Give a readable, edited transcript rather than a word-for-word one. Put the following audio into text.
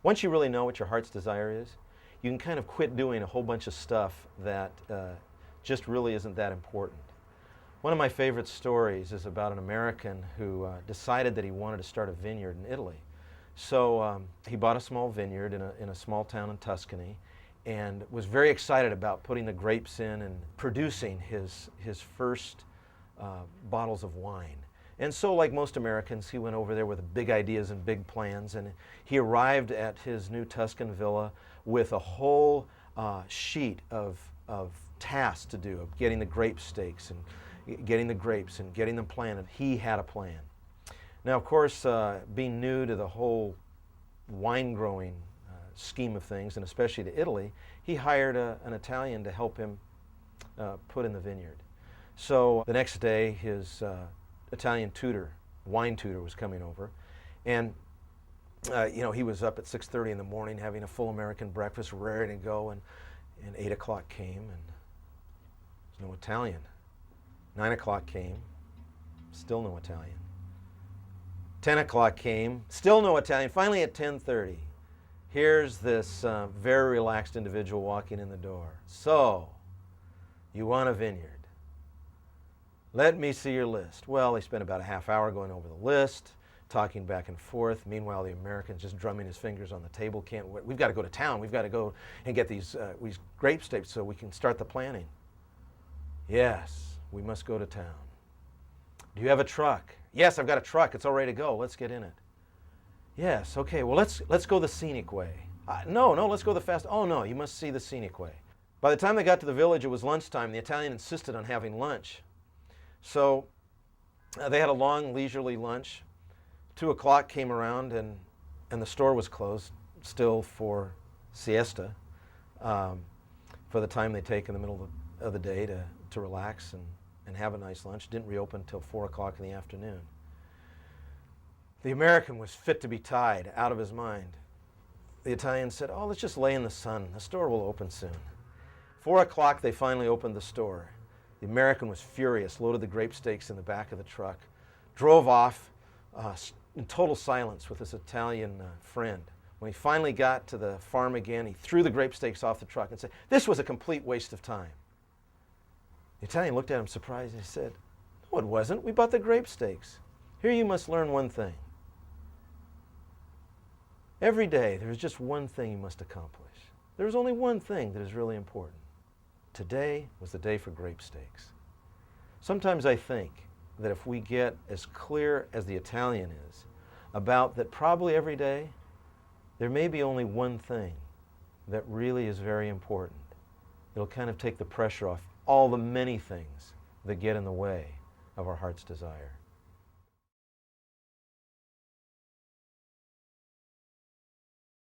Once you really know what your heart's desire is, you can kind of quit doing a whole bunch of stuff that just really isn't that important. One of my favorite stories is about an American who decided that he wanted to start a vineyard in Italy. So he bought a small vineyard in a small town in Tuscany and was very excited about putting the grapes in and producing his first bottles of wine. And so, like most Americans, he went over there with big ideas and big plans, and he arrived at his new Tuscan villa with a whole sheet of tasks to do, of getting the grape stakes and getting the grapes and getting them planted. He had a plan. Now, of course, being new to the whole wine growing scheme of things, and especially to Italy, he hired an Italian to help him put in the vineyard. So the next day, his Italian tutor, wine tutor, was coming over, and he was up at 6:30 in the morning having a full American breakfast, ready to go, and 8 o'clock came, and there's no Italian. 9 o'clock came, still no Italian. 10 o'clock came, still no Italian. Finally at 10:30, here's this very relaxed individual walking in the door. So, you want a vineyard? Let me see your list. Well, he spent about a half hour going over the list, talking back and forth. Meanwhile, the American's just drumming his fingers on the table. Can't wait. We've got to go to town. We've got to go and get these grape stakes so we can start the planning. Yes, we must go to town. Do you have a truck? Yes, I've got a truck. It's all ready to go. Let's get in it. Yes, okay. Well, let's go the scenic way. No, let's go the fast. Oh no, you must see the scenic way. By the time they got to the village, it was lunchtime. The Italian insisted on having lunch. So they had a long, leisurely lunch. 2 o'clock came around, and the store was closed, still for siesta, for the time they take in the middle of the day to relax and have a nice lunch. Didn't reopen until 4 o'clock in the afternoon. The American was fit to be tied, out of his mind. The Italian said, oh, let's just lay in the sun. The store will open soon. 4 o'clock, they finally opened the store. The American was furious, loaded the grape stakes in the back of the truck, drove off in total silence with his Italian friend. When he finally got to the farm again, he threw the grape stakes off the truck and said, this was a complete waste of time. The Italian looked at him surprised and he said, no, it wasn't. We bought the grape stakes. Here you must learn one thing. Every day there is just one thing you must accomplish. There is only one thing that is really important. Today was the day for grape stakes. Sometimes I think that if we get as clear as the Italian is about that probably every day there may be only one thing that really is very important, it'll kind of take the pressure off all the many things that get in the way of our heart's desire.